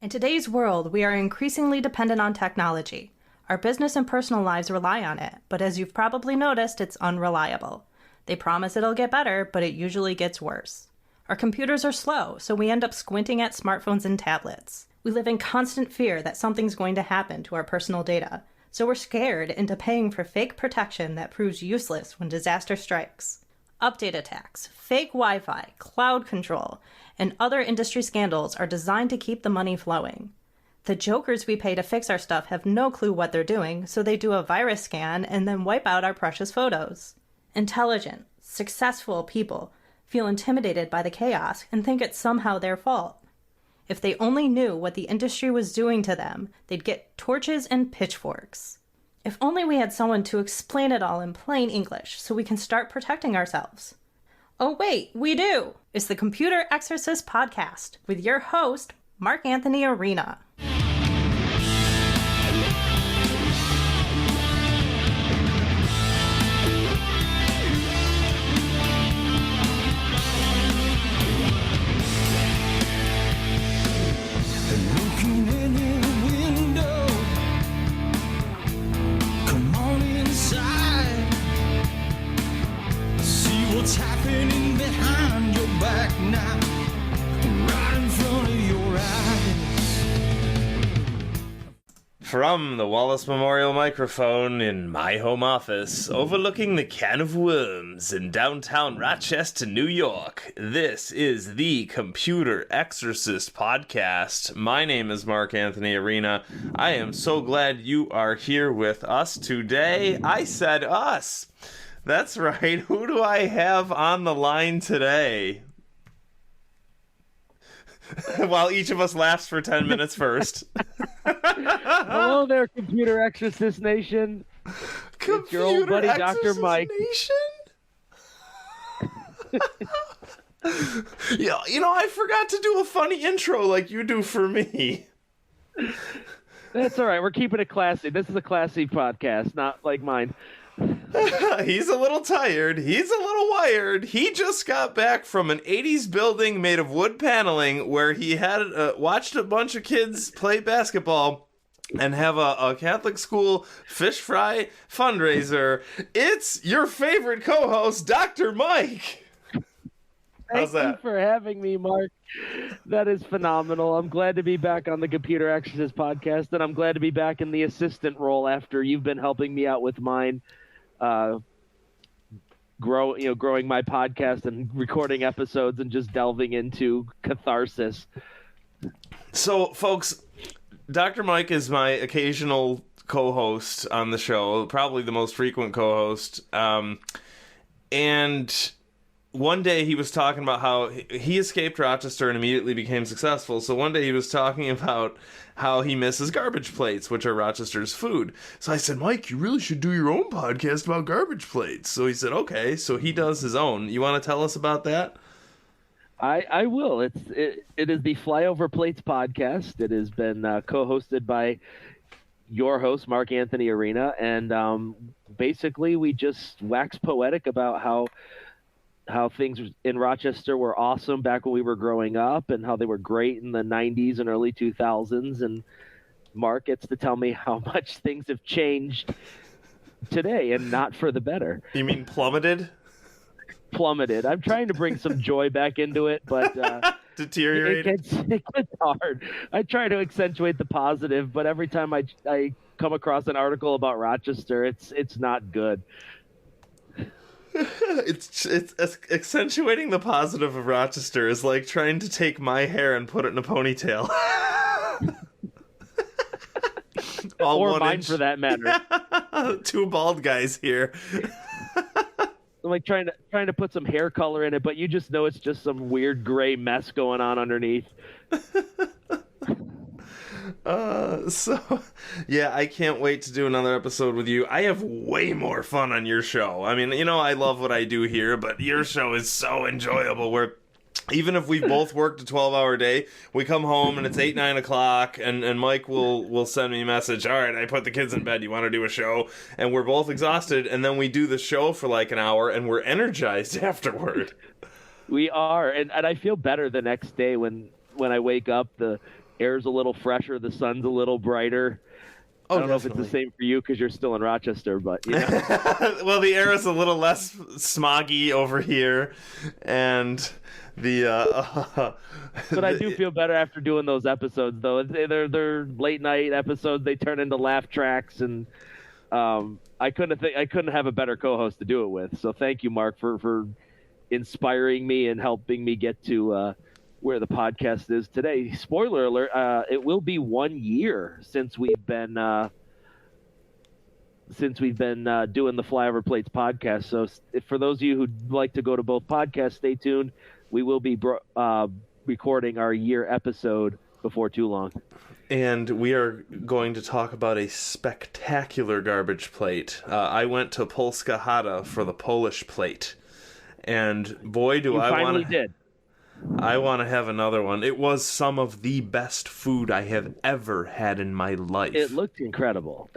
In today's world, we are increasingly dependent on technology. Our business and personal lives rely on it, but as you've probably noticed, it's unreliable. They promise it'll get better, but it usually gets worse. Our computers are slow, so we end up squinting at smartphones and tablets. We live in constant fear that something's going to happen to our personal data, so we're scared into paying for fake protection that proves useless when disaster strikes. Update attacks, fake Wi-Fi, cloud control, and other industry scandals are designed to keep the money flowing. The jokers we pay to fix our stuff have no clue what they're doing, so they do a virus scan and then wipe out our precious photos. Intelligent, successful people feel intimidated by the chaos and think it's somehow their fault. If they only knew what the industry was doing to them, they'd get torches and pitchforks. If only we had someone to explain it all in plain English so we can start protecting ourselves. Oh wait, we do! It's the Computer Exorcist Podcast with your host, Marc Anthony Arena. What's happening behind your back now, right in front of your eyes. From the Wallace Memorial microphone in my home office, overlooking the can of worms in downtown Rochester, New York, this is the Computer Exorcist Podcast. My name is Marc Anthony Arena. I am so glad you are here with us today. I said us. That's right. Who do I have on the line today? While each of us laughs for 10 minutes first. Hello there, Computer Exorcist Nation. It's your old buddy, Dr. Mike. Yeah, I forgot to do a funny intro like you do for me. That's all right. We're keeping it classy. This is a classy podcast, not like mine. He's a little tired. He's a little wired. He just got back from an 80s building made of wood paneling where he had watched a bunch of kids play basketball and have a Catholic school fish fry fundraiser. It's your favorite co-host, Dr. Mike. How's that? Thank you for having me, Mark. That is phenomenal. I'm glad to be back on the Computer Exorcist Podcast, and I'm glad to be back in the assistant role after you've been helping me out with mine. Growing my podcast and recording episodes and just delving into catharsis. So, folks, Dr. Mike is my occasional co-host on the show, probably the most frequent co-host. And one day he was talking about how he escaped Rochester and immediately became successful. So one day he was talking about how he misses garbage plates, which are Rochester's food. So I said, Mike, you really should do your own podcast about garbage plates. So he said, okay. So he does his own. You want to tell us about that? I will. It is the Flyover Plates podcast. It has been co-hosted by your host, Marc Anthony Arena. And basically we just wax poetic about how things in Rochester were awesome back when we were growing up and how they were great in the 90s and early 2000s. And Mark gets to tell me how much things have changed today and not for the better. You mean plummeted? Plummeted. I'm trying to bring some joy back into it, but deteriorated. It gets hard. I try to accentuate the positive, but every time I come across an article about Rochester, it's not good. It's accentuating the positive of Rochester is like trying to take my hair and put it in a ponytail. Or mine, for that matter. Two bald guys here. I'm like trying to put some hair color in it, but you just know it's just some weird gray mess going on underneath. Yeah, I can't wait to do another episode with you. I have way more fun on your show. I mean, I love what I do here, but your show is so enjoyable where even if we've both worked a 12-hour day, we come home and it's 8, 9 o'clock, and Mike will send me a message, all right, I put the kids in bed, you want to do a show? And we're both exhausted, and then we do the show for like an hour, and we're energized afterward. We are, and I feel better the next day when I wake up. air's a little fresher, the sun's a little brighter. Oh, I don't know if definitely. it's the same for you because you're still in Rochester, but you know. Well, the air is a little less smoggy over here, and the But I do feel better after doing those episodes, though. They're late night episodes. They turn into laugh tracks, and I couldn't have a better co-host to do it with. So thank you, Mark, for inspiring me and helping me get to where the podcast is today. Spoiler alert: it will be 1 year since we've been doing the Flyover Plates podcast. So for those of you who'd like to go to both podcasts, stay tuned. We will be recording our year episode before too long. And we are going to talk about a spectacular garbage plate. I went to Polska Chata for the Polish plate, and boy, do I finally did. I want to have another one. It was some of the best food I have ever had in my life. It looked incredible.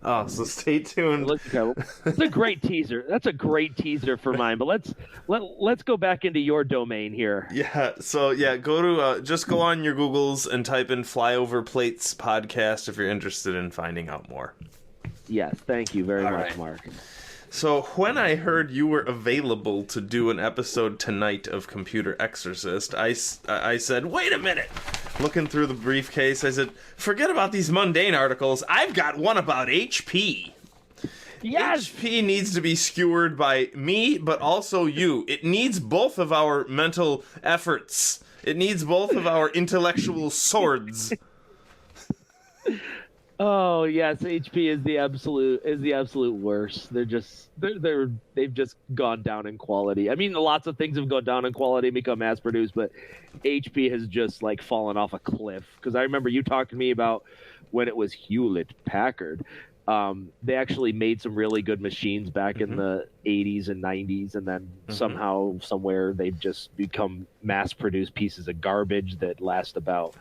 Oh, so stay tuned. It looked incredible. It's a great teaser. That's a great teaser for mine. But let's go back into your domain here. Yeah. So yeah, go to just go on your Googles and type in Flyover Plates podcast if you're interested in finding out more. Yes, thank you very much, right. Mark. So when I heard you were available to do an episode tonight of Computer Exorcist, I said, wait a minute. Looking through the briefcase, I said, forget about these mundane articles. I've got one about HP. Yes! HP needs to be skewered by me, but also you. It needs both of our mental efforts. It needs both of our intellectual swords. Oh yes, HP is the absolute worst. They've just gone down in quality. I mean, lots of things have gone down in quality and become mass produced, but HP has just like fallen off a cliff. Because I remember you talking to me about when it was Hewlett Packard. They actually made some really good machines back in the 80s and 90s, and then somehow, somewhere, they've just become mass produced pieces of garbage that last about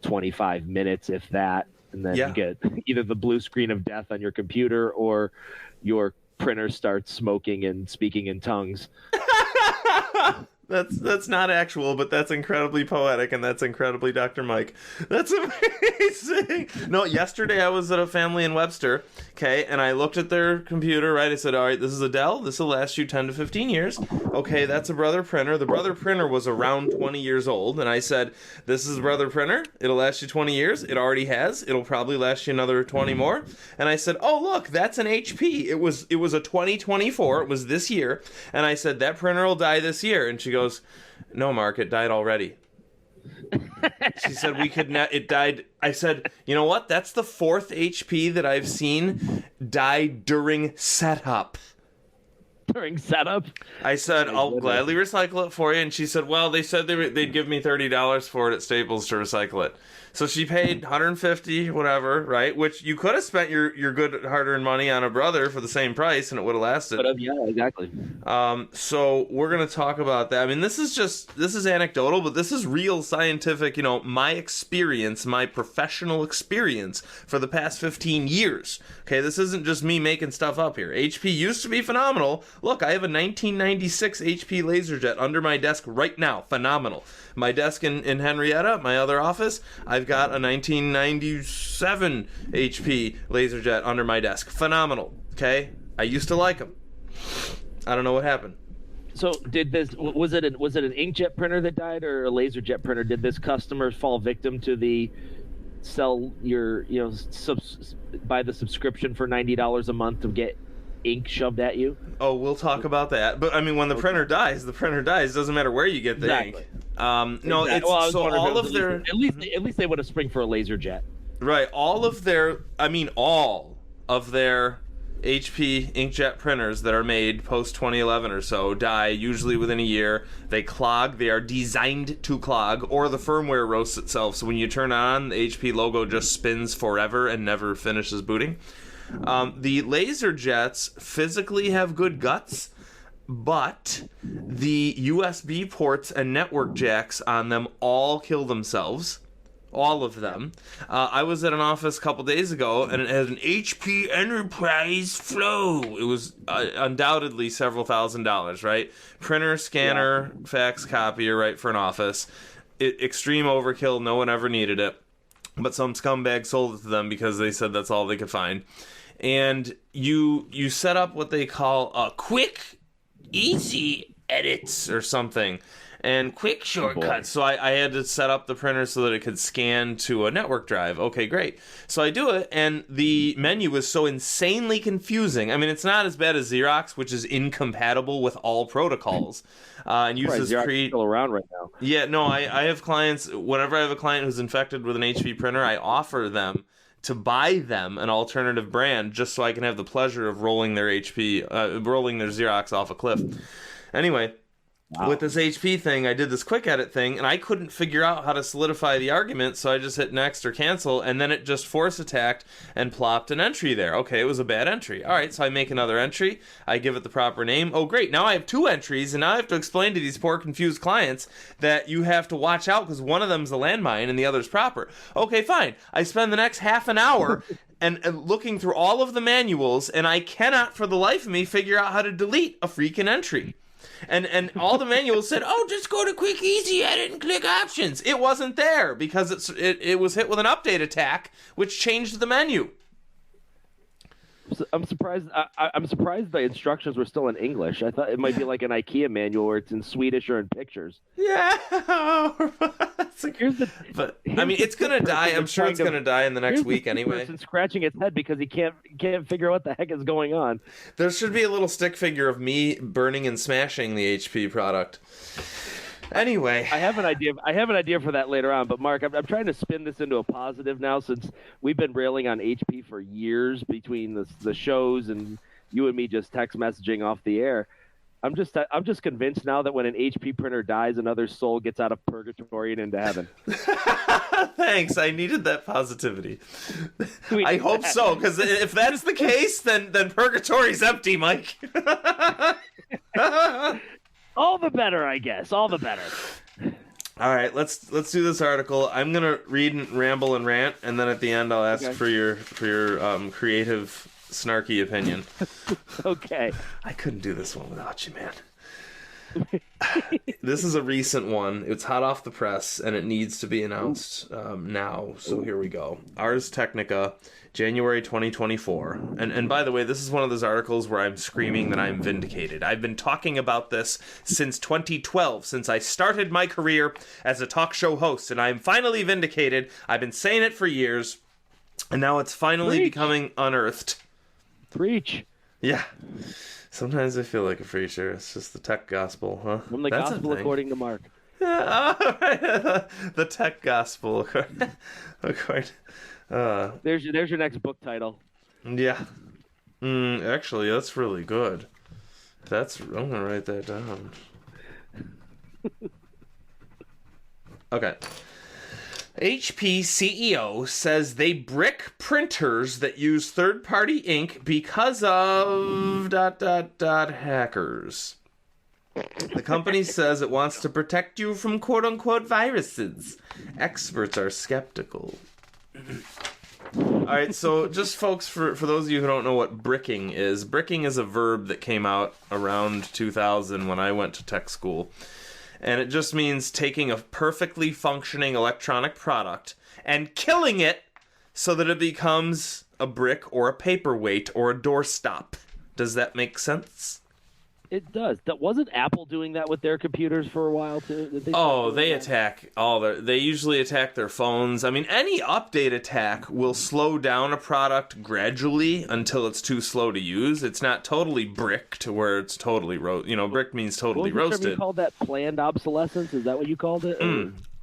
25 minutes, if that. And then you get either the blue screen of death on your computer or your printer starts smoking and speaking in tongues. That's not actual, but that's incredibly poetic, and that's incredibly Dr. Mike. That's amazing. No, yesterday I was at a family in Webster, okay, and I looked at their computer, right? I said, all right, this is a Dell. This will last you 10 to 15 years. Okay, that's a Brother printer. The Brother printer was around 20 years old, and I said, this is a Brother printer. It'll last you 20 years. It already has. It'll probably last you another 20 more. And I said, oh, look, that's an HP. It was a 2024. It was this year. And I said, that printer will die this year. And she goes, no, Mark, it died already. She said it died. I said, you know what? That's the fourth HP that I've seen die during setup. During setup? I said, I'll gladly recycle it for you. And she said, well, they said they'd give me $30 for it at Staples to recycle it. So she paid $150, whatever, right? Which you could have spent your good hard-earned money on a Brother for the same price, and it would have lasted. Yeah, exactly. So we're going to talk about that. I mean, this is anecdotal, but this is real scientific, my experience, my professional experience for the past 15 years. Okay, this isn't just me making stuff up here. HP used to be phenomenal. Look, I have a 1996 HP LaserJet under my desk right now. Phenomenal. My desk in Henrietta, my other office, I've got a 1997 HP LaserJet under my desk. Phenomenal. Okay? I used to like them. I don't know what happened. So was it an inkjet printer that died or a LaserJet printer? Did this customer fall victim to the sell your, buy the subscription for $90 a month to get ink shoved at you? Oh, we'll talk about that. But I mean, when the printer dies, the printer dies. Doesn't matter where you get the ink. No, exactly. It's so all of their at least they would have spring for a LaserJet. Right, all of their HP inkjet printers that are made post 2011 or so die usually within a year. They clog. They are designed to clog, or the firmware roasts itself. So when you turn on, the HP logo just spins forever and never finishes booting. The LaserJets physically have good guts, but the USB ports and network jacks on them all kill themselves. All of them. I was at an office a couple days ago, and it had an HP Enterprise Flow. It was undoubtedly several $1,000s, right? Printer, scanner, fax, copier, right, for an office. extreme overkill. No one ever needed it. But some scumbag sold it to them because they said that's all they could find. And you set up what they call a quick, easy edits or something. And quick shortcuts. So I had to set up the printer so that it could scan to a network drive. Okay, great. So I do it, and the menu was so insanely confusing. I mean, it's not as bad as Xerox, which is incompatible with all protocols. And uses Xerox is still around right now. Yeah, no, I have clients. Whenever I have a client who's infected with an HP printer, I offer them to buy them an alternative brand just so I can have the pleasure of rolling their Xerox off a cliff. Anyway. Wow. With this HP thing, I did this quick edit thing, and I couldn't figure out how to solidify the argument, so I just hit next or cancel, and then it just force attacked and plopped an entry there. Okay, it was a bad entry. All right, so I make another entry. I give it the proper name. Oh, great. Now I have 2 entries, and now I have to explain to these poor, confused clients that you have to watch out because one of them's a landmine and the other's proper. Okay, fine. I spend the next half an hour and looking through all of the manuals, and I cannot, for the life of me, figure out how to delete a freaking entry. And all the manuals said, oh, just go to quick easy edit and click options. It wasn't there because it was hit with an update attack, which changed the menu. I'm surprised. I'm surprised the instructions were still in English. I thought it might be like an IKEA manual where it's in Swedish or in pictures. Yeah, but I mean, it's gonna die. I'm sure it's gonna die in the next week anyway. Person scratching its head because he can't figure out what the heck is going on. There should be a little stick figure of me burning and smashing the HP product. Anyway, I have an idea for that later on. But Mark, I'm trying to spin this into a positive now, since we've been railing on HP for years between the shows and you and me just text messaging off the air. I'm just convinced now that when an HP printer dies, another soul gets out of purgatory and into heaven. Thanks. I needed that positivity. I hope so, because if that's the case, then purgatory's empty, Mike. All the better, I guess. All the better. All right, let's do this article. I'm gonna read and ramble and rant, and then at the end I'll ask for your creative, snarky opinion. Okay. I couldn't do this one without you, man. This is a recent one. It's hot off the press, and it needs to be announced now. So here we go. Ars Technica, January 2024. And by the way, this is one of those articles where I'm screaming that I'm vindicated. I've been talking about this since 2012, since I started my career as a talk show host, and I'm finally vindicated. I've been saying it for years, and now it's finally becoming unearthed. Preach. Yeah. Sometimes I feel like a preacher. It's just the tech gospel, huh? From the gospel according to Mark. The tech gospel according. There's your next book title. Yeah. Actually, that's really good. I'm gonna write that down. Okay. HP CEO says they brick printers that use third-party ink because of ... hackers. The company says it wants to protect you from quote-unquote viruses. Experts are skeptical. All right, so just folks, for those of you who don't know what bricking is a verb that came out around 2000 when I went to tech school. And it just means taking a perfectly functioning electronic product and killing it so that it becomes a brick or a paperweight or a doorstop. Does that make sense? It does. Wasn't Apple doing that with their computers for a while too? They usually attack their phones. I mean, any update attack will slow down a product gradually until it's too slow to use. It's not totally brick to where it's totally brick means totally roasted. You called that planned obsolescence? Is that what you called it?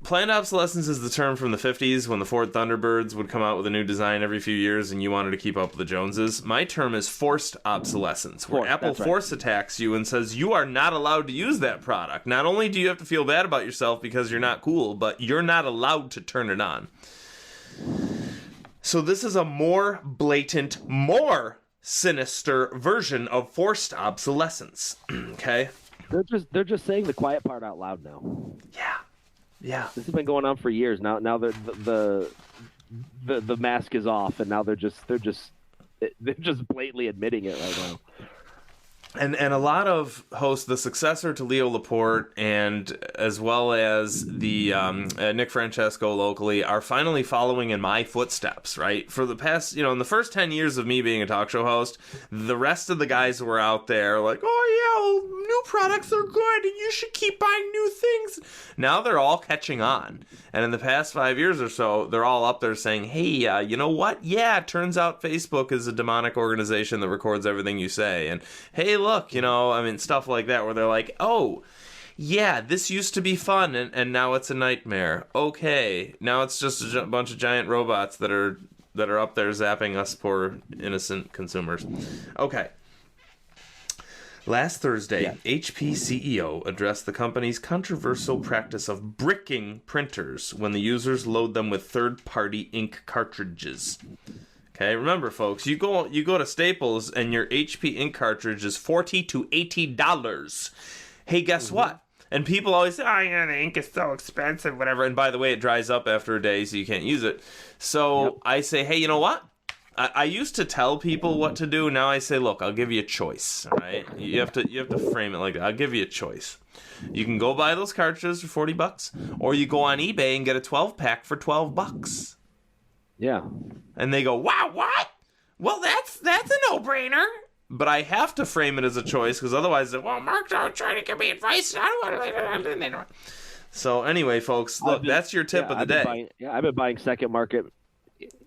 Planned obsolescence is the term from the 50s when the Ford Thunderbirds would come out with a new design every few years and you wanted to keep up with the Joneses. My term is forced obsolescence, where Apple force attacks you and says you are not allowed to use that product. Not only do you have to feel bad about yourself because you're not cool, but you're not allowed to turn it on. So this is a more blatant, more sinister version of forced obsolescence. Okay? They're just saying the quiet part out loud now. Yeah. This has been going on for years. Now the mask is off, and now they're just blatantly admitting it right now. And a lot of hosts, the successor to Leo Laporte, and as well as the Nick Francesco locally, are finally following in my footsteps, right? For the past, in the first 10 years of me being a talk show host, the rest of the guys were out there like, oh yeah, well, new products are good and you should keep buying new things. Now they're all catching on. And in the past 5 years or so, they're all up there saying, hey, you know what? Yeah, it turns out Facebook is a demonic organization that records everything you say. And hey, look, stuff like that where they're like, oh, yeah, this used to be fun and now it's a nightmare. Okay, now it's just a bunch of giant robots that are up there zapping us poor innocent consumers. Okay. Last Thursday, HP CEO addressed the company's controversial practice of bricking printers when the users load them with third-party ink cartridges. Okay, remember, folks, you go to Staples and your HP ink cartridge is $40 to $80. Hey, guess what? And people always say, the ink is so expensive, whatever. And by the way, it dries up after a day, so you can't use it. So I say, hey, you know what? I used to tell people what to do. Now I say, look, I'll give you a choice. All right, you have to frame it like that. I'll give you a choice. You can go buy those cartridges for $40, or you go on eBay and get a 12-pack for $12. Yeah. And they go, wow, what? Well, that's a no-brainer. But I have to frame it as a choice because otherwise, well, Mark's trying to give me advice. I don't want to. So anyway, folks, look, that's your tip of the day. I've been buying second market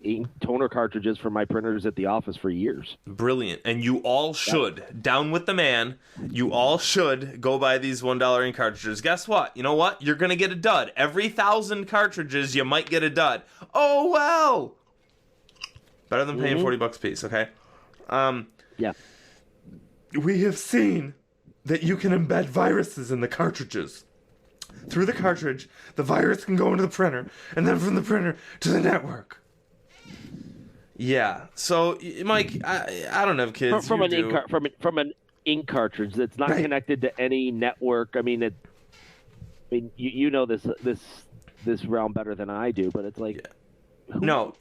ink toner cartridges for my printers at the office for years. Brilliant. And you all should. Down with the man. You all should go buy these $1 ink cartridges. Guess what? You know what? You're going to get a dud. Every 1,000 cartridges, you might get a dud. Oh, well. Better than paying $40 a piece, okay? Yeah. We have seen that you can embed viruses in the cartridges. Through the cartridge, the virus can go into the printer, and then from the printer to the network. Yeah. So, Mike, I don't have kids. From an ink cartridge that's not connected to any network. I mean, you know this realm better than I do, but it's like. Who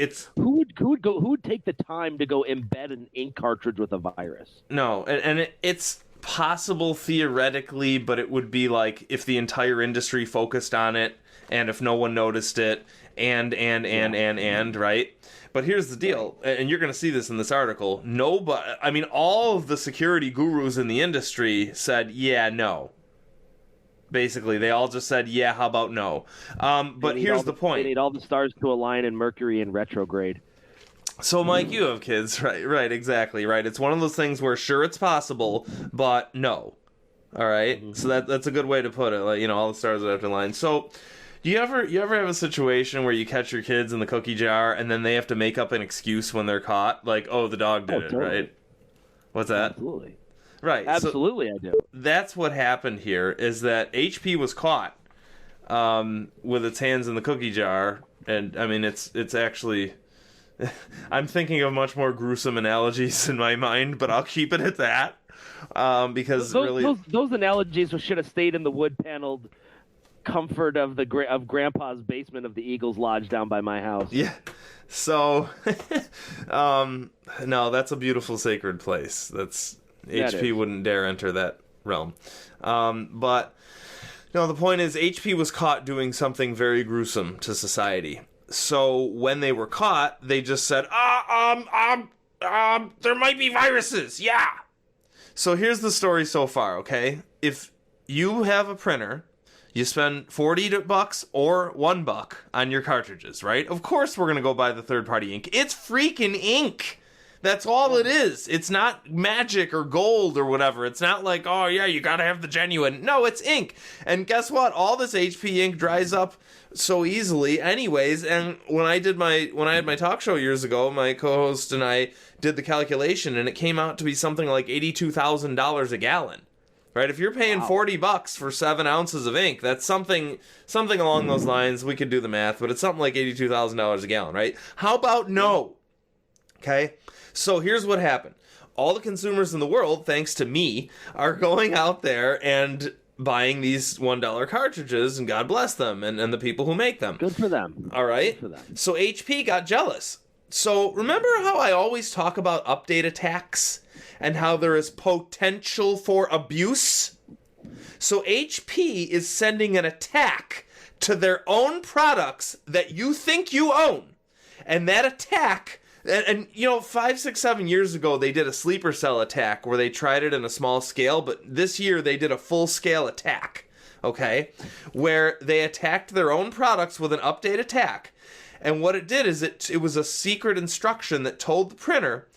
would take the time to go embed an ink cartridge with a virus? No, and it's possible theoretically, but it would be like if the entire industry focused on it, and if no one noticed it, and right. But here's the deal, and you're going to see this in this article. All of the security gurus in the industry said, yeah, no. Basically, they all just said, yeah, how about no? But here's the point. They need all the stars to align in Mercury in retrograde. So, Mike, you have kids, right? Right, exactly, right. It's one of those things where, sure, it's possible, but no. All right? Mm-hmm. So that's a good way to put it. Like, all the stars would have to align. So, do you ever have a situation where you catch your kids in the cookie jar and then they have to make up an excuse when they're caught? Like, oh, the dog did it, right? What's that? Absolutely. Right. Absolutely, so I do. That's what happened here, is that HP was caught with its hands in the cookie jar. And, it's actually... I'm thinking of much more gruesome analogies in my mind, but I'll keep it at that. Because those analogies should have stayed in the wood-paneled comfort of Grandpa's basement of the Eagles Lodge down by my house. Yeah. So, no, that's a beautiful sacred place. That's... HP wouldn't dare enter that realm. But the point is HP was caught doing something very gruesome to society. So when they were caught, they just said, there might be viruses. Yeah. So here's the story so far, okay? If you have a printer, you spend $40 or $1 on your cartridges, right? Of course we're going to go buy the third-party ink. It's freaking ink. That's all it is. It's not magic or gold or whatever. It's not like, oh yeah, you gotta have the genuine. No, it's ink. And guess what? All this HP ink dries up so easily anyways. And when I had my talk show years ago, my co-host and I did the calculation, and it came out to be something like $82,000 a gallon. Right? If you're paying $40 for 7 ounces of ink, that's something along those lines. We could do the math, but it's something like $82,000 a gallon, right? How about no? Okay? So here's what happened. All the consumers in the world, thanks to me, are going out there and buying these $1 cartridges, and God bless them, and the people who make them. Good for them. All right? Good for them. So HP got jealous. So remember how I always talk about update attacks and how there is potential for abuse? So HP is sending an attack to their own products that you think you own. And that attack, and 5, 6, 7 years ago, they did a sleeper cell attack where they tried it in a small scale, but this year they did a full scale attack, okay? Where they attacked their own products with an update attack. And what it did is it was a secret instruction that told the printer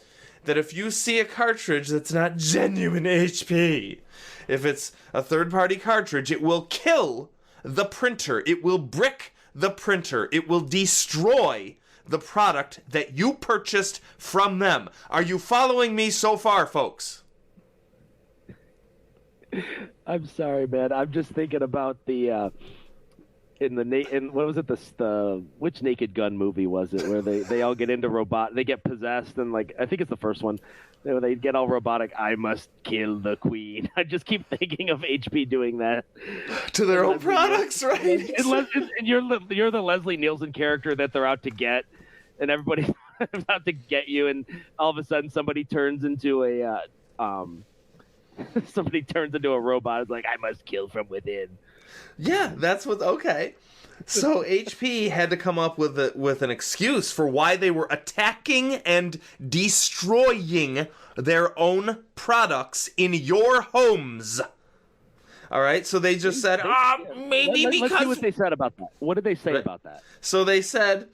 that if you see a cartridge that's not genuine HP, if it's a third-party cartridge, it will kill the printer. It will brick the printer. It will destroy the product that you purchased from them. Are you following me so far, folks? I'm sorry, man. I'm just thinking about the what was it, the which Naked Gun movie was it, where they all get into they get possessed, and like I think it's the first one, they get all robotic. I must kill the queen. I just keep thinking of HP doing that to their own products, right? And you're the Leslie Nielsen character that they're out to get, and everybody's out to get you, and all of a sudden somebody turns into a robot. It's like, I must kill from within. Yeah, that's what. Okay, so HP had to come up with an excuse for why they were attacking and destroying their own products in your homes. All right, so they just said, maybe because. Let's see what they said about that. What did they say about that? So they said,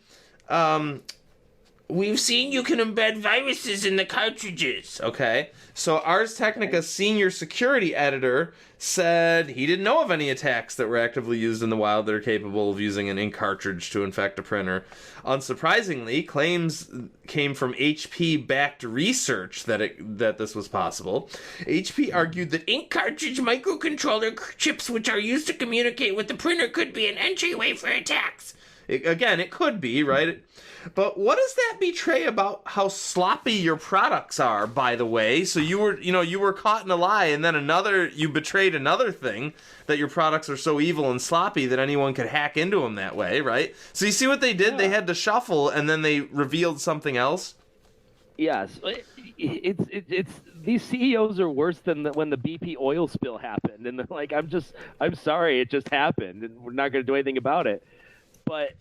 we've seen you can embed viruses in the cartridges. Okay, so Ars Technica's senior security editor said he didn't know of any attacks that were actively used in the wild that are capable of using an ink cartridge to infect a printer. Unsurprisingly, claims came from HP-backed research that this was possible. HP argued that ink cartridge microcontroller chips which are used to communicate with the printer could be an entryway for attacks. It could be, right? But what does that betray about how sloppy your products are, by the way? So you were caught in a lie, and then you betrayed another thing, that your products are so evil and sloppy that anyone could hack into them that way, right? So you see what they did? Yeah. They had to shuffle, and then they revealed something else? Yes. It's these CEOs are worse than when the BP oil spill happened, and they're like, I'm sorry, it just happened, and we're not going to do anything about it. But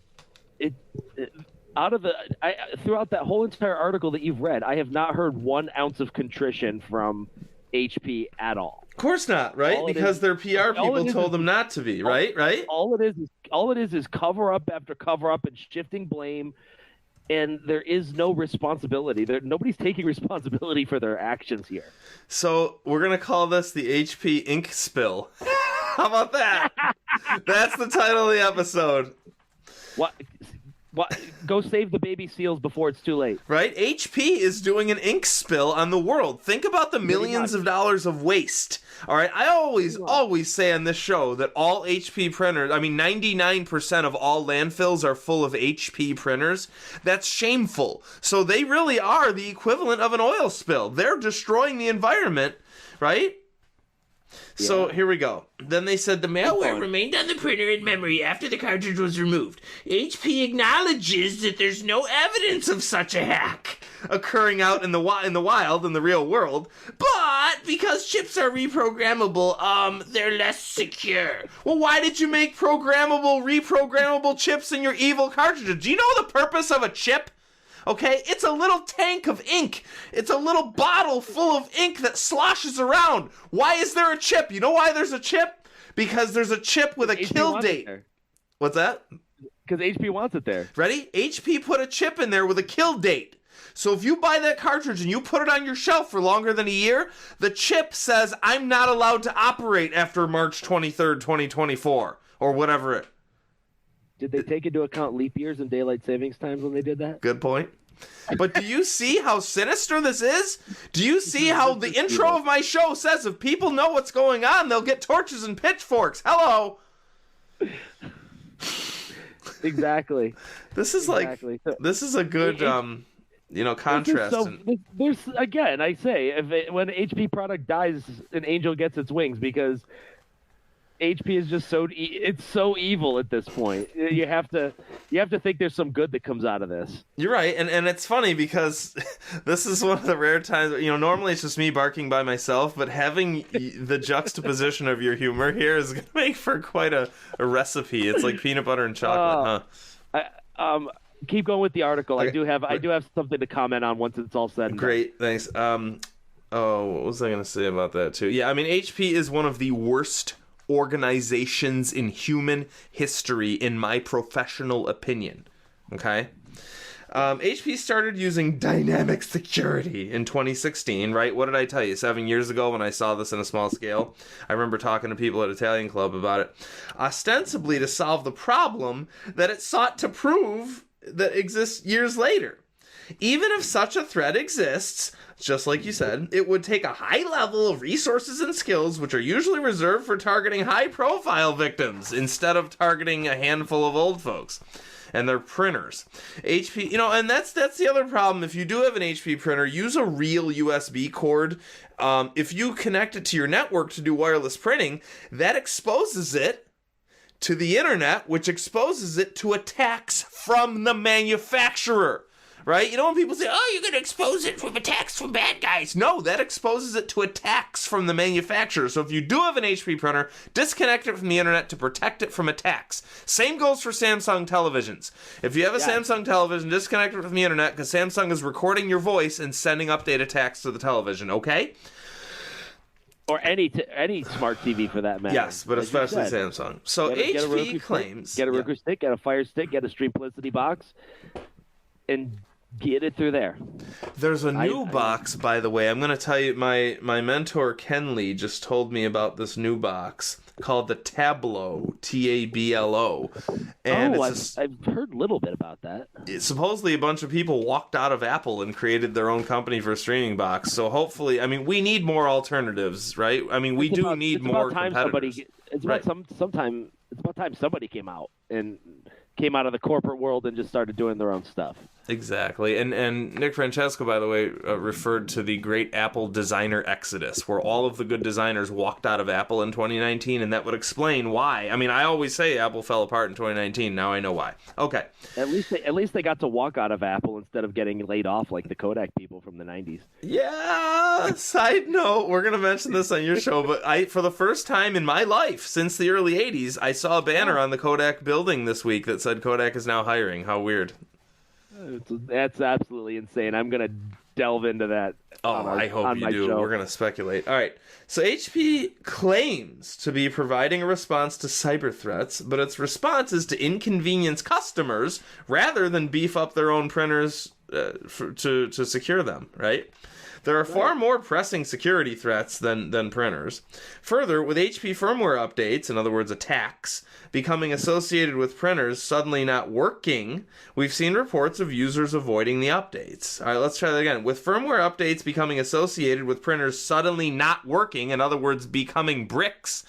throughout that whole entire article that you've read, I have not heard 1 ounce of contrition from HP at all. Of course not, right? Because their PR people told them not to be, right? Right? All it is cover up after cover up and shifting blame, and there is no responsibility. Nobody's taking responsibility for their actions here. So we're gonna call this the HP ink spill. How about that? That's the title of the episode. What? Go save the baby seals before it's too late. Right? HP is doing an ink spill on the world. Think about the millions of dollars of waste. All right? I always say on this show that all HP printers, 99% of all landfills are full of HP printers. That's shameful. So they really are the equivalent of an oil spill. They're destroying the environment, right? Yeah. So here we go. Then they said the malware remained on the printer in memory after the cartridge was removed. HP acknowledges that there's no evidence of such a hack occurring out in the wild, in the real world, but because chips are reprogrammable, they're less secure. Well, why did you make reprogrammable chips in your evil cartridges? Do you know the purpose of a chip? Okay, it's a little tank of ink. It's a little bottle full of ink that sloshes around. Why is there a chip? You know why there's a chip? Because there's a chip with a kill date. What's that? Because HP wants it there. Ready? HP put a chip in there with a kill date. So if you buy that cartridge and you put it on your shelf for longer than a year, the chip says, I'm not allowed to operate after March 23rd, 2024, or whatever. Did they take into account leap years and daylight savings times when they did that? Good point. But do you see how sinister this is? Do you see how the intro of my show says if people know what's going on, they'll get torches and pitchforks? Hello. Exactly. This is a good contrast. There's again, I say, when an HP product dies, an angel gets its wings, because HP is just it's so evil at this point. You have to think there's some good that comes out of this. You're right, and it's funny because this is one of the rare times, normally it's just me barking by myself, but having the juxtaposition of your humor here is going to make for quite a recipe. It's like peanut butter and chocolate, huh? Keep going with the article. Okay. I do have something to comment on once it's all said and Great, thanks. What was I going to say about that too? Yeah, I mean, HP is one of the worst organizations in human history, in my professional opinion. Okay? HP started using dynamic security in 2016, right? What did I tell you? 7 years ago when I saw this in a small scale? I remember talking to people at Italian Club about it. Ostensibly to solve the problem that it sought to prove that exists years later. Even if such a threat exists, just like you said, it would take a high level of resources and skills, which are usually reserved for targeting high-profile victims instead of targeting a handful of old folks and their printers. HP, and that's the other problem. If you do have an HP printer, use a real USB cord. If you connect it to your network to do wireless printing, that exposes it to the internet, which exposes it to attacks from the manufacturer. Right? When people say, oh, you're going to expose it from attacks from bad guys. No, that exposes it to attacks from the manufacturer. So if you do have an HP printer, disconnect it from the internet to protect it from attacks. Same goes for Samsung televisions. If you have a Samsung television, disconnect it from the internet because Samsung is recording your voice and sending update attacks to the television, okay? Or any smart TV for that matter. Yes, but especially Samsung. So HP claims... Get a Roku stick, get a Fire Stick, get a Streamplicity box, and... get it through there. There's a new box, by the way. I'm going to tell you, my mentor, Ken Lee, just told me about this new box called the Tablo, Tablo. And I've heard a little bit about that. Supposedly a bunch of people walked out of Apple and created their own company for a streaming box. So hopefully, I mean, we need more alternatives, right? I mean, we need more competitors. It's about time somebody came out of the corporate world and just started doing their own stuff. Exactly. And Nick Francesco, by the way, referred to the great Apple designer exodus, where all of the good designers walked out of Apple in 2019, and that would explain why. I mean, I always say Apple fell apart in 2019. Now I know why. Okay. At least they got to walk out of Apple instead of getting laid off like the Kodak people from the 90s. Yeah. Side note, we're going to mention this on your show, but for the first time in my life since the early 80s, I saw a banner on the Kodak building this week that said Kodak is now hiring. How weird. That's absolutely insane. I'm going to delve into that. I hope you do. Show. We're going to speculate. All right. So HP claims to be providing a response to cyber threats, but its response is to inconvenience customers rather than beef up their own printers to secure them, right? There are far more pressing security threats than printers. Further, with HP firmware updates, in other words, attacks, becoming associated with printers suddenly not working, we've seen reports of users avoiding the updates. All right, let's try that again. With firmware updates becoming associated with printers suddenly not working, in other words, becoming bricks,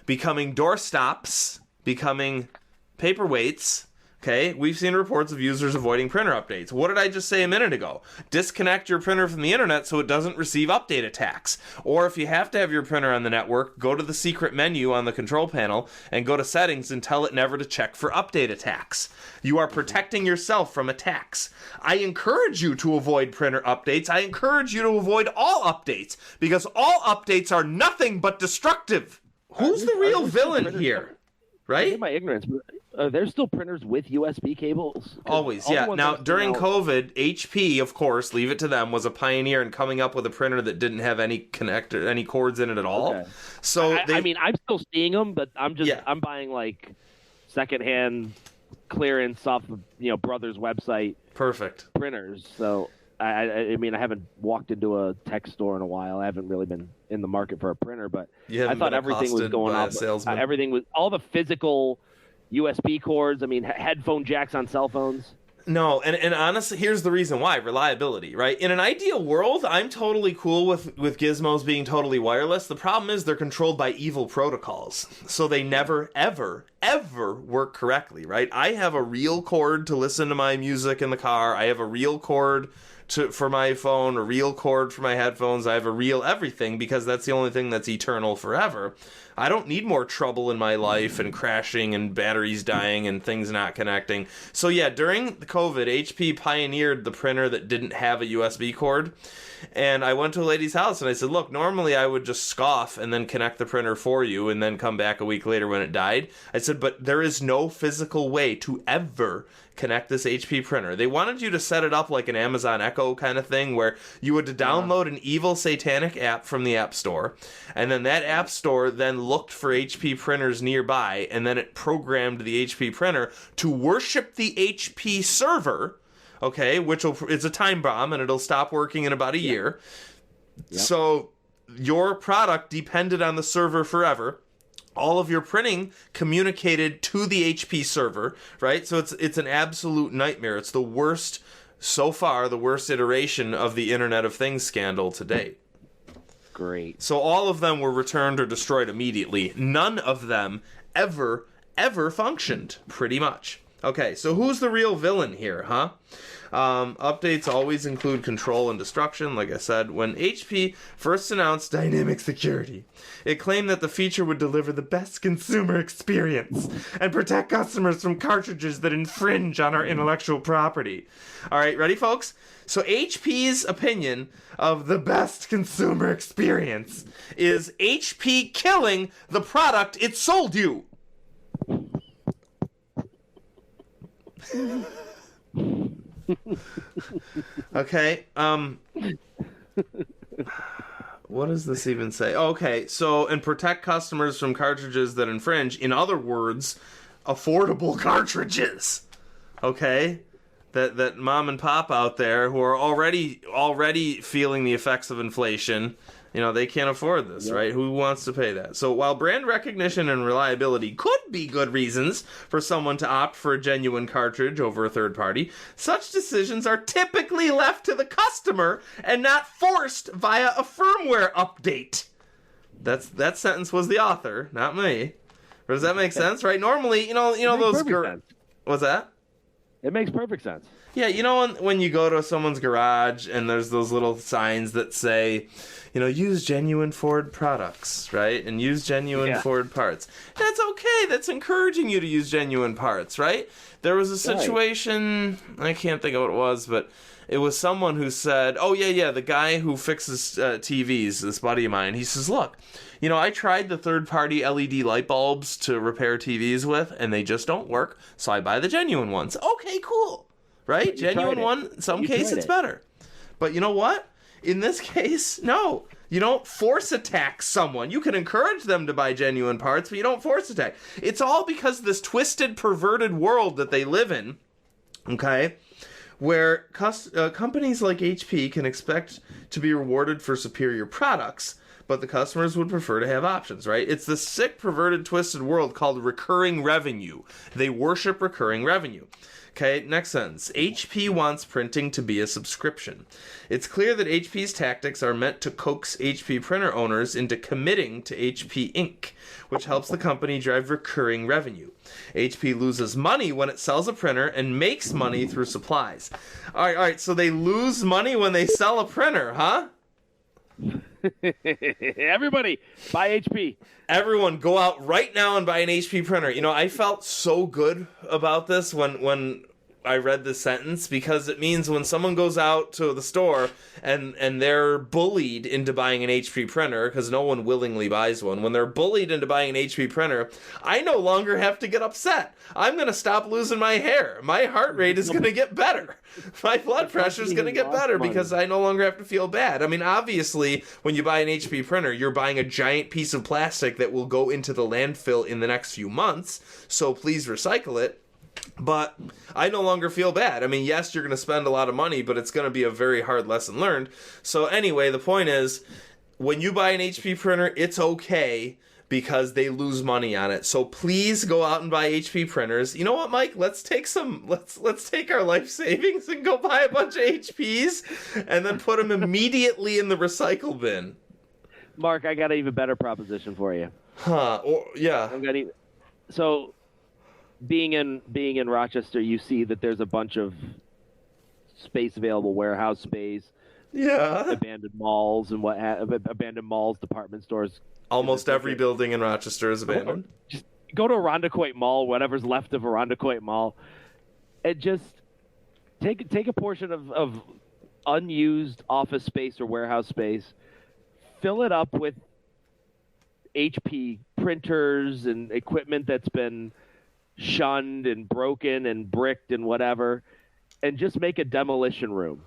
becoming doorstops, becoming paperweights, okay, we've seen reports of users avoiding printer updates. What did I just say a minute ago? Disconnect your printer from the internet so it doesn't receive update attacks. Or if you have to have your printer on the network, go to the secret menu on the control panel and go to settings and tell it never to check for update attacks. You are protecting yourself from attacks. I encourage you to avoid printer updates. I encourage you to avoid all updates because all updates are nothing but destructive. Who's the real villain here? Right? In my ignorance, there's still printers with USB cables. Always, yeah. Now, during COVID, HP, of course, leave it to them, was a pioneer in coming up with a printer that didn't have any connector, any cords in it at all. Okay. So I mean, I'm still seeing them, but I'm buying like secondhand clearance off of Brothers website. Perfect Printers. So I mean, I haven't walked into a tech store in a while. I haven't really been in the market for a printer, but I thought everything was going on. Everything was all the physical USB cords. I mean, headphone jacks on cell phones. No, and honestly, here's the reason why: reliability, right? In an ideal world, I'm totally cool with gizmos being totally wireless. The problem is they're controlled by evil protocols, so they never, ever, ever work correctly, right? I have a real cord to listen to my music in the car. I have a real cord for my phone, a real cord for my headphones. I have a real everything because that's the only thing that's eternal forever. I don't need more trouble in my life and crashing and batteries dying and things not connecting. So yeah, during the COVID, HP pioneered the printer that didn't have a USB cord. And I went to a lady's house and I said, look, normally I would just scoff and then connect the printer for you and then come back a week later when it died. I said, but there is no physical way to ever connect this HP printer. They wanted you to set it up like an Amazon Echo kind of thing where you would download an evil satanic app from the App Store, and then that App Store then looked for HP printers nearby, and then it programmed the HP printer to worship the HP server, okay, it's a time bomb, and it'll stop working in about a year. Yep. So your product depended on the server forever. All of your printing communicated to the HP server, right? So it's an absolute nightmare. It's the worst, so far, the worst iteration of the Internet of Things scandal to date. Great. So all of them were returned or destroyed immediately. None of them ever functioned, pretty much. Okay, so who's the real villain here, huh? Updates always include control and destruction. Like I said, when HP first announced dynamic security, it claimed that the feature would deliver the best consumer experience and protect customers from cartridges that infringe on our intellectual property. All right, ready, folks? So HP's opinion of the best consumer experience is HP killing the product it sold you. Okay, what does this even say? Okay, so, and protect customers from cartridges that infringe. In other words, affordable cartridges. Okay? That mom and pop out there who are already feeling the effects of inflation, you know, they can't afford this, right? Who wants to pay that? So while brand recognition and reliability could be good reasons for someone to opt for a genuine cartridge over a third party, such decisions are typically left to the customer and not forced via a firmware update. That sentence was the author, not me. Does that make sense, right? Normally, you know those what's that? It makes perfect sense. Yeah, you know when you go to someone's garage and there's those little signs that say, you know, use genuine Ford products, right? And use genuine Ford parts. That's okay. That's encouraging you to use genuine parts, right? There was a situation, I can't think of what it was, but it was someone who said, oh, yeah, the guy who fixes TVs, this buddy of mine, he says, look, you know, I tried the third-party LED light bulbs to repair TVs with, and they just don't work, so I buy the genuine ones. Okay, cool. Right? Genuine one, in some case, it's better. But you know what? In this case, no. You don't force attack someone. You can encourage them to buy genuine parts, but you don't force attack. It's all because of this twisted, perverted world that they live in, okay, where companies like HP can expect to be rewarded for superior products, but the customers would prefer to have options, right? It's the sick, perverted, twisted world called recurring revenue. They worship recurring revenue. Okay, next sentence. HP wants printing to be a subscription. It's clear that HP's tactics are meant to coax HP printer owners into committing to HP Inc., which helps the company drive recurring revenue. HP loses money when it sells a printer and makes money through supplies. All right, so they lose money when they sell a printer, huh? Everybody, buy HP. Everyone, go out right now and buy an HP printer. You know, I felt so good about this when I read this sentence, because it means when someone goes out to the store and they're bullied into buying an HP printer, because no one willingly buys one, when they're bullied into buying an HP printer, I no longer have to get upset. I'm going to stop losing my hair. My heart rate is going to get better. My blood pressure is going to get better because I no longer have to feel bad. I mean, obviously, when you buy an HP printer, you're buying a giant piece of plastic that will go into the landfill in the next few months, so please recycle it. But I no longer feel bad. I mean, yes, you're going to spend a lot of money, but it's going to be a very hard lesson learned. So anyway, the point is, when you buy an HP printer, it's okay because they lose money on it. So please go out and buy HP printers. You know what, Mike? Let's take our life savings and go buy a bunch of HPs and then put them immediately in the recycle bin. Mark, I got an even better proposition for you. Huh? Yeah. So, being in Rochester, you see that there's a bunch of space available, warehouse space, Yeah. abandoned malls and abandoned malls, department stores. Almost every building in Rochester is abandoned. Just go to Irondequoit Mall, whatever's left of Irondequoit Mall, and just take a portion of unused office space or warehouse space, fill it up with HP printers and equipment that's been shunned and broken and bricked and whatever, and just make a demolition room.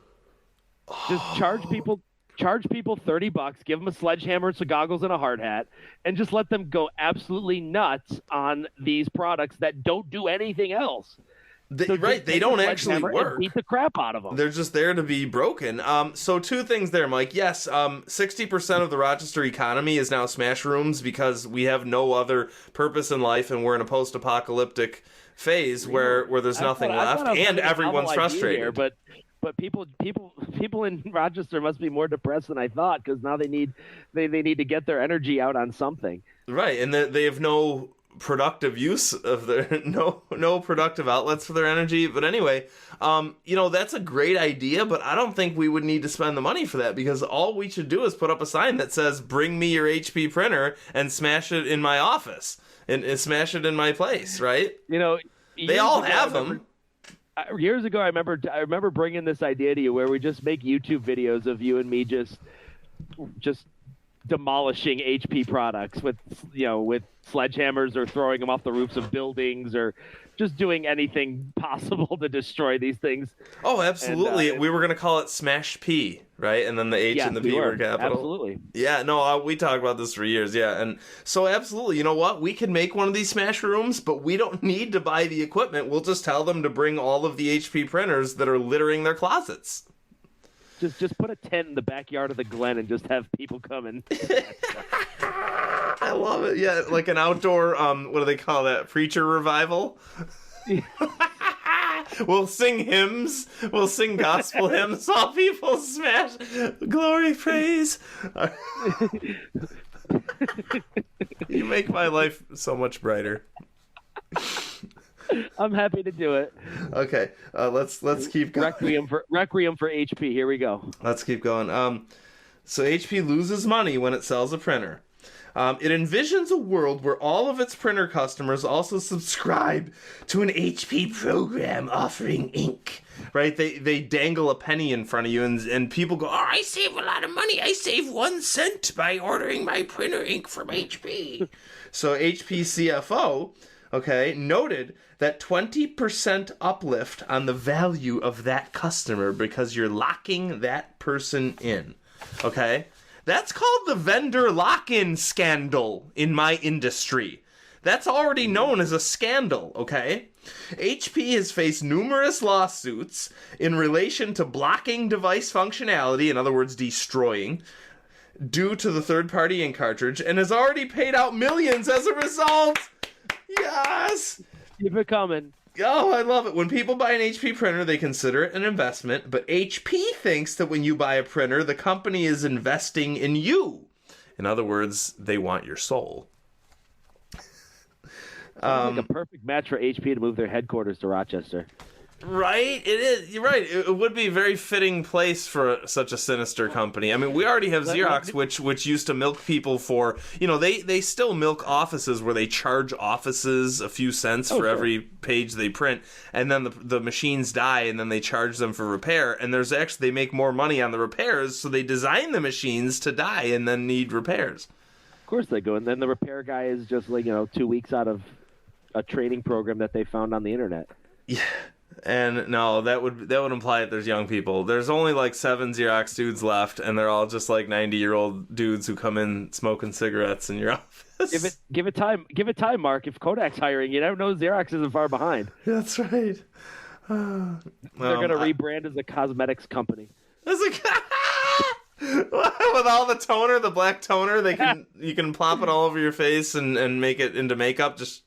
Just charge people $30, give them a sledgehammer, some goggles, and a hard hat, and just let them go absolutely nuts on these products that don't do anything else. They don't actually work. Beat the crap out of them. They're just there to be broken. So two things there, Mike. Yes, 60% of the Rochester economy is now smash rooms because we have no other purpose in life, and we're in a post-apocalyptic phase where there's nothing left, and everyone's frustrated. Here, but people in Rochester must be more depressed than I thought, because now they need to get their energy out on something. Right, and they have no productive use of their no productive outlets for their energy. But anyway, that's a great idea, but I don't think we would need to spend the money for that, because all we should do is put up a sign that says, bring me your HP printer and smash it in my office and smash it in my place, right? They all have them. Years ago, I remember bringing this idea to you, where we just make YouTube videos of you and me just demolishing HP products with sledgehammers, or throwing them off the roofs of buildings, or just doing anything possible to destroy these things. Oh, absolutely. We were going to call it Smash P, right? And then the H and the P were capital. Absolutely. Yeah, no, we talked about this for years, yeah. And so absolutely, you know what? We can make one of these Smash rooms, but we don't need to buy the equipment. We'll just tell them to bring all of the HP printers that are littering their closets. Just put a tent in the backyard of the Glen and just have people come in. I love it. Yeah, like an outdoor, what do they call that? Preacher revival? We'll sing hymns. We'll sing gospel hymns while people smash. Glory, praise. You make my life so much brighter. I'm happy to do it. Okay, let's keep going. Requiem for HP. Here we go. Let's keep going. So HP loses money when it sells a printer. It envisions a world where all of its printer customers also subscribe to an HP program offering ink. Right? They dangle a penny in front of you, and people go, "Oh, I save a lot of money. I save 1 cent by ordering my printer ink from HP." So HP CFO, noted that 20% uplift on the value of that customer because you're locking that person in. Okay? That's called the vendor lock-in scandal in my industry. That's already known as a scandal, okay? HP has faced numerous lawsuits in relation to blocking device functionality, in other words, destroying, due to the third-party ink cartridge, and has already paid out millions as a result. Yes! Keep it coming. Oh, I love it. When people buy an HP printer, they consider it an investment, but HP thinks that when you buy a printer, the company is investing in you. In other words, they want your soul. Sounds like a perfect match for HP to move their headquarters to Rochester. Right? It is. You're right. It would be a very fitting place for such a sinister company. I mean, we already have Xerox, which used to milk people for, they still milk offices where they charge offices a few cents for every page they print, and then the machines die, and then they charge them for repair, and they make more money on the repairs, so they design the machines to die and then need repairs. Of course they go, and then the repair guy is just 2 weeks out of a training program that they found on the internet. Yeah. And no, that would imply that there's young people. There's only 7 Xerox dudes left, and they're all just 90-year-old dudes who come in smoking cigarettes in your office. Give it time, Mark. If Kodak's hiring, you never know. Xerox isn't far behind. That's right. They're gonna rebrand as a cosmetics company. With all the toner, the black toner, you can plop it all over your face and make it into makeup. Just.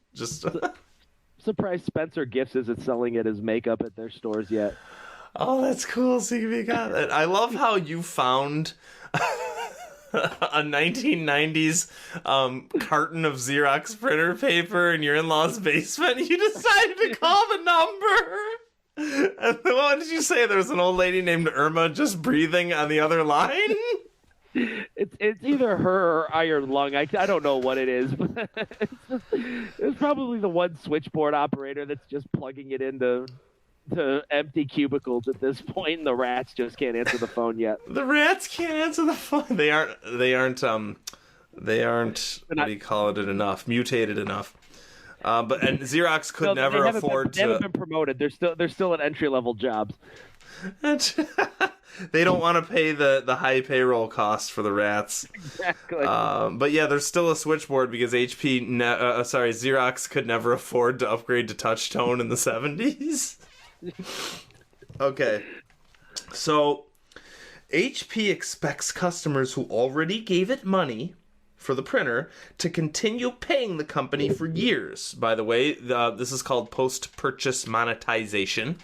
Surprised Spencer Gifts isn't selling it as makeup at their stores yet. Oh, that's cool. CB got it. I love how you found a 1990s carton of Xerox printer paper in your in-laws' basement. You decided to call the number. What did you say? There was an old lady named Irma just breathing on the other line? It's either her or iron lung. I don't know what it is, but it's probably the one switchboard operator that's just plugging it into empty cubicles at this point, and the rats just can't answer the phone yet. The rats can't answer the phone. They aren't what do you call it enough, mutated enough. And Xerox could never afford to. They haven't been promoted. They're still at entry level jobs. They don't want to pay the high payroll costs for the rats. Exactly. But yeah, there's still a switchboard because Xerox could never afford to upgrade to touch tone in the 70s. Okay. So HP expects customers who already gave it money for the printer to continue paying the company for years. By the way, this is called post-purchase monetization.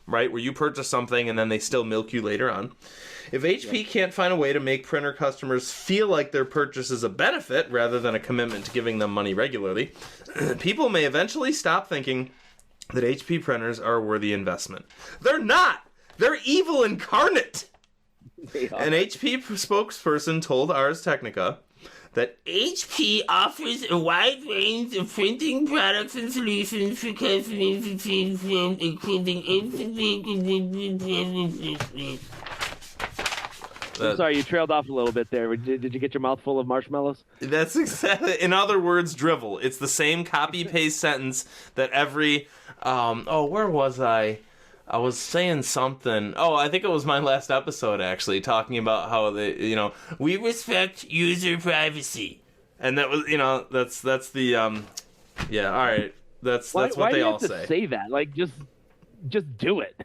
Right, where you purchase something and then they still milk you later on. If HP can't find a way to make printer customers feel like their purchase is a benefit rather than a commitment to giving them money regularly, people may eventually stop thinking that HP printers are a worthy investment. They're not! They're evil incarnate! An HP spokesperson told Ars Technica that HP offers a wide range of printing products and solutions for customers, including I'm sorry, you trailed off a little bit there. Did you get your mouth full of marshmallows? That's exactly, in other words, drivel. It's the same copy-paste sentence that every, where was I? I was saying something. Oh, I think it was my last episode, actually, talking about how we respect user privacy. And that was, that's the, all right. That's what they all say. Why do you have to say that? Like, just do it.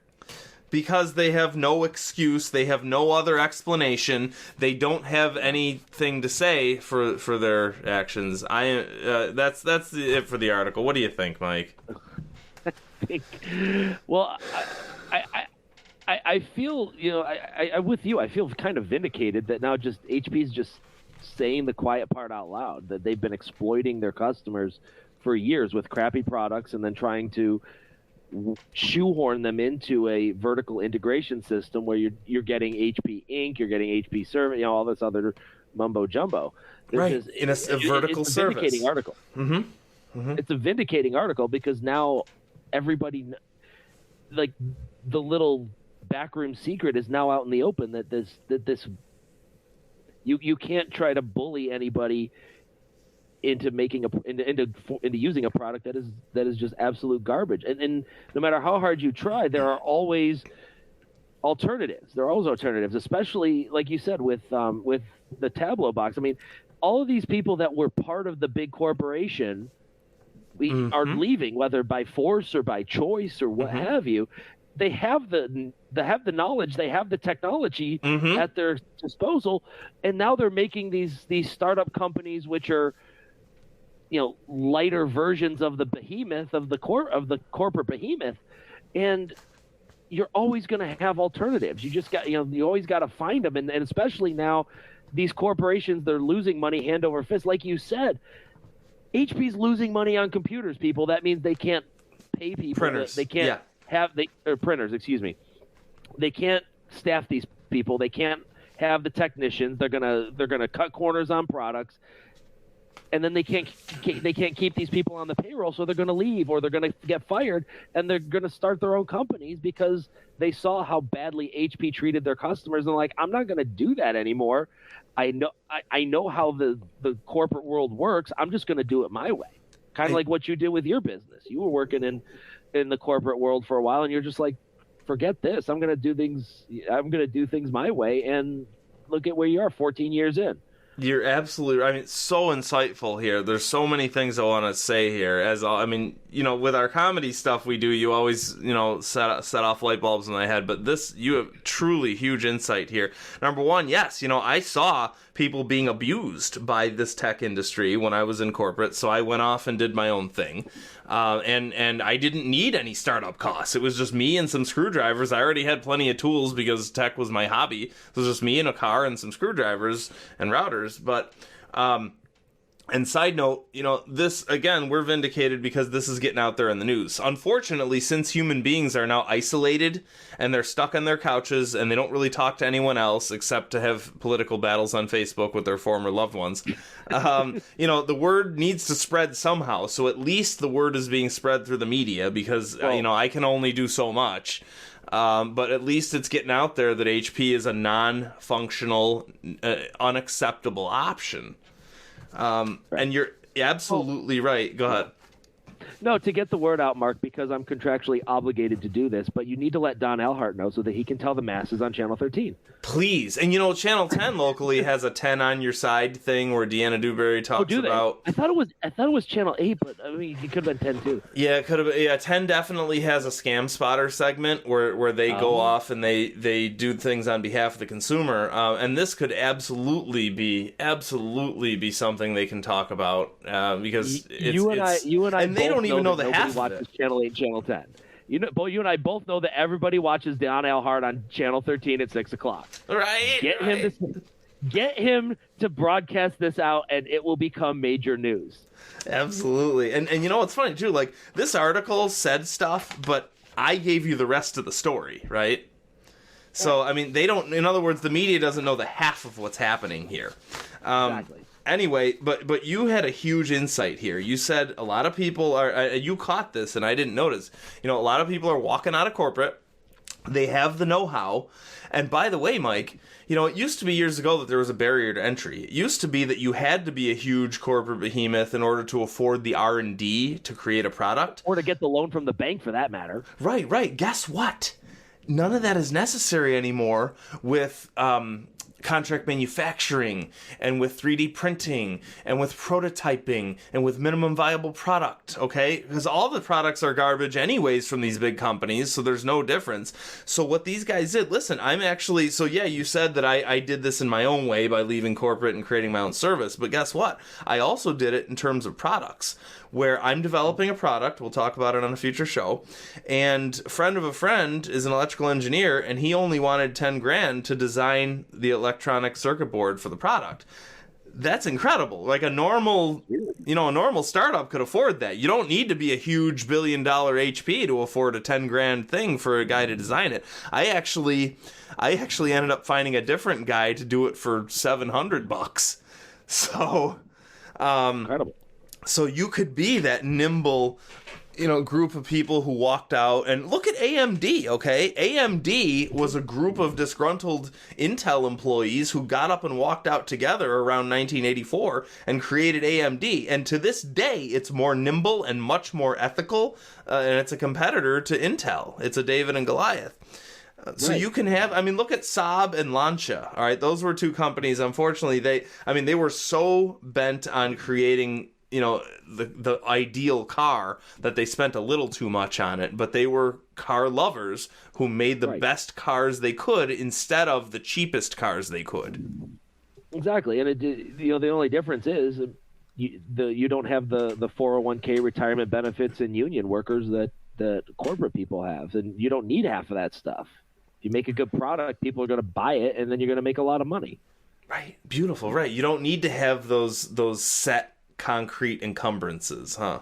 Because they have no excuse, they have no other explanation, they don't have anything to say for their actions. That's it for the article. What do you think, Mike? Well, I feel, I'm with you. I feel kind of vindicated that now just HP's just saying the quiet part out loud, that they've been exploiting their customers for years with crappy products and then trying to shoehorn them into a vertical integration system where you're getting HP Ink, you're getting HP Server, all this other mumbo jumbo. Right, in a vertical it's a service. Vindicating article. Mm-hmm. It's a vindicating article because now everybody, like, the little backroom secret is now out in the open that this you can't try to bully anybody into making into using a product that is just absolute garbage. And no matter how hard you try, there are always alternatives. There are always alternatives, especially like you said with the Tableau box. I mean, all of these people that were part of the big corporation are leaving, whether by force or by choice or what have you. They have the knowledge, they have the technology at their disposal, and now they're making these startup companies which are, lighter versions of the behemoth of the corporate behemoth, and you're always going to have alternatives. You just got you always got to find them, and especially now, these corporations, they're losing money hand over fist, like you said. HP's losing money on computers, people. That means they can't pay people. Printers. They can't printers. Excuse me. They can't staff these people. They can't have the technicians. They're gonna cut corners on products, and then they can't keep these people on the payroll. So they're gonna leave, or they're gonna get fired, and they're gonna start their own companies because they saw how badly HP treated their customers, and like, I'm not gonna do that anymore. I know how the corporate world works. I'm just going to do it my way. Kind of like what you did with your business. You were working in the corporate world for a while, and you're just like, forget this. I'm going to do things my way. And look at where you are 14 years in. You're absolutely, so insightful here. There's so many things I want to say here. With our comedy stuff we do, you always, set off light bulbs in my head. But you have truly huge insight here. Number one, yes, I saw people being abused by this tech industry when I was in corporate, so I went off and did my own thing. And I didn't need any startup costs. It was just me and some screwdrivers. I already had plenty of tools because tech was my hobby. It was just me and a car and some screwdrivers and routers. But And side note, this, again, we're vindicated because this is getting out there in the news. Unfortunately, since human beings are now isolated and they're stuck on their couches and they don't really talk to anyone else except to have political battles on Facebook with their former loved ones, the word needs to spread somehow. So at least the word is being spread through the media because, I can only do so much. But at least it's getting out there that HP is a non-functional, unacceptable option. And you're absolutely right. Go ahead. No, to get the word out, Mark, because I'm contractually obligated to do this, but you need to let Don Alhart know so that he can tell the masses on Channel 13. Please. And, Channel 10 locally has a 10 on your side thing where Deanna Dewberry talks about... I thought it was Channel 8, but, I mean, it could have been 10, too. Yeah, it could have been. Yeah, 10 definitely has a scam spotter segment where they go off and they do things on behalf of the consumer. And this could absolutely be something they can talk about because you and I and they don't even know the half watches of it. Channel 8 and Channel 10. You and I both know that everybody watches Don Alhart on Channel 13 at 6 o'clock. Right. Get him to broadcast this out, and it will become major news. Absolutely. And it's funny, too. Like, this article said stuff, but I gave you the rest of the story, right? So, I mean, they don't... In other words, the media doesn't know the half of what's happening here. Exactly. Anyway, but you had a huge insight here. You said a lot of people are... you caught this, and I didn't notice. A lot of people are walking out of corporate. They have the know-how. And by the way, Mike, it used to be years ago that there was a barrier to entry. It used to be that you had to be a huge corporate behemoth in order to afford the R&D to create a product. Or to get the loan from the bank, for that matter. Right. Guess what? None of that is necessary anymore with... contract manufacturing and with 3D printing and with prototyping and with minimum viable product, okay? Because all the products are garbage anyways from these big companies, so there's no difference. So what these guys did, listen, you said that I did this in my own way by leaving corporate and creating my own service, but guess what? I also did it in terms of products, where I'm developing a product, we'll talk about it on a future show, and a friend of a friend is an electrical engineer, and he only wanted 10 grand to design the electronic circuit board for the product. That's incredible. Like a normal startup could afford that. You don't need to be a huge $1 billion HP to afford a 10 grand thing for a guy to design it. I actually ended up finding a different guy to do it for $700. So, incredible. So you could be that nimble, group of people who walked out. And look at AMD, okay? AMD was a group of disgruntled Intel employees who got up and walked out together around 1984 and created AMD. And to this day, it's more nimble and much more ethical, and it's a competitor to Intel. It's a David and Goliath. So you can have, look at Saab and Lancia, all right? Those were two companies. Unfortunately, they were so bent on creating the ideal car that they spent a little too much on it, but they were car lovers who made the best cars they could instead of the cheapest cars they could. Exactly. And the only difference is you don't have the 401k retirement benefits and union workers that corporate people have, and you don't need half of that stuff. If you make a good product, people are going to buy it, and then you're going to make a lot of money. Right. Beautiful. Right. You don't need to have those set concrete encumbrances, huh?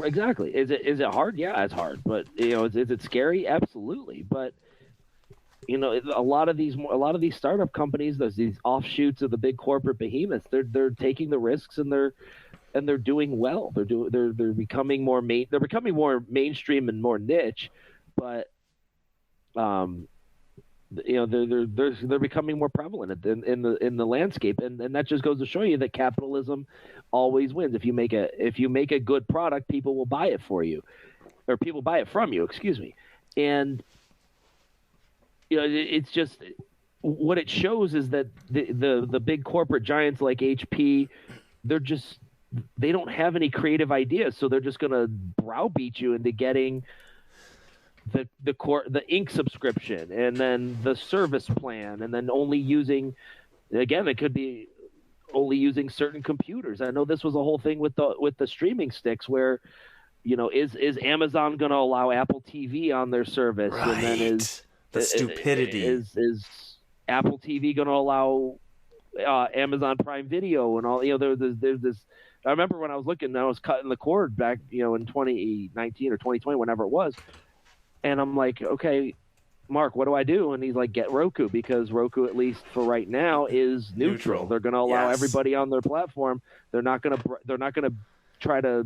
Exactly. Is it hard? Yeah, it's hard. But is it scary? Absolutely. But a lot of these startup companies, these offshoots of the big corporate behemoths, they're taking the risks and they're doing well. They're becoming more mainstream and more niche, but they're becoming more prevalent in the landscape, and that just goes to show you that capitalism always wins. If you make a good product, people will buy it for you, or people buy it from you. Excuse me. And it's just what it shows is that the big corporate giants like HP, they don't have any creative ideas, so they're just going to browbeat you into getting the ink subscription and then the service plan, and then only using, again, it could be only using certain computers. I know this was a whole thing with the streaming sticks where, is Amazon going to allow Apple TV on their service? Right. And then the stupidity is Apple TV going to allow Amazon Prime Video and all. There's this. I remember when I was looking, I was cutting the cord back, in 2019 or 2020, whenever it was, and I'm like, okay, Mark, what do I do? And he's like, get Roku, because Roku, at least for right now, is neutral. They're going to allow everybody on their platform. They're not going to try to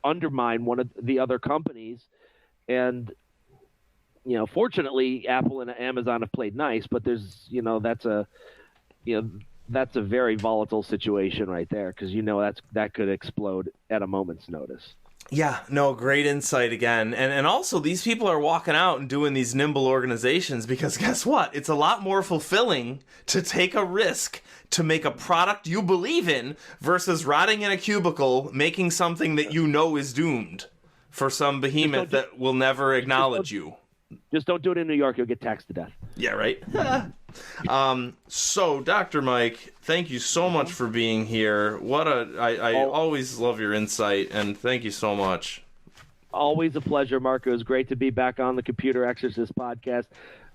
undermine one of the other companies. And fortunately, Apple and Amazon have played nice, but there's that's a very volatile situation right there, because that could explode at a moment's notice. Yeah, no, great insight again. And also, these people are walking out and doing these nimble organizations because guess what? It's a lot more fulfilling to take a risk to make a product you believe in versus rotting in a cubicle making something that is doomed for some behemoth that will never acknowledge you. Just don't do it in New York. You'll get taxed to death. Yeah, right? So, Dr. Mike, thank you so much for being here. I always love your insight, and thank you so much. Always a pleasure, Mark. It was great to be back on the Computer Exorcist podcast.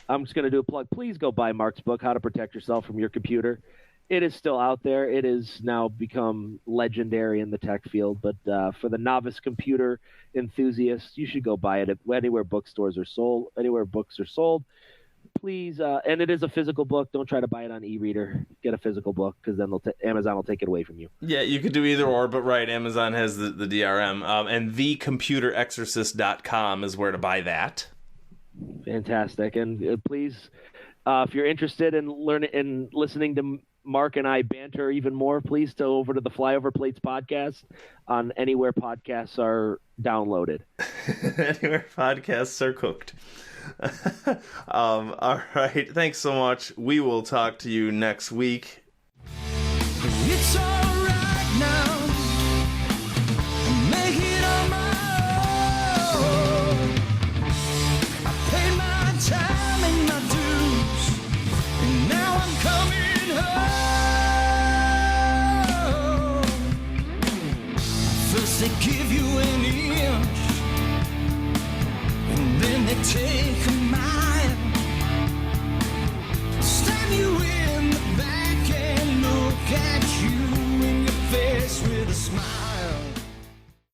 I'm just going to do a plug. Please go buy Mark's book, How to Protect Yourself from Your Computer. It is still out there. It has now become legendary in the tech field, but for the novice computer enthusiast, you should go buy it anywhere books are sold. Please, and it is a physical book. Don't try to buy it on e-reader. Get a physical book, because then Amazon will take it away from you. Yeah, you could do either or, but right, Amazon has the DRM, and thecomputerexorcist.com is where to buy that. Fantastic, and please, if you're interested in learning and listening to Mark and I banter even more, please go over to the Flyover Plates podcast on anywhere podcasts are downloaded. Anywhere podcasts are cooked. All right. Thanks so much. We will talk to you next week. It's all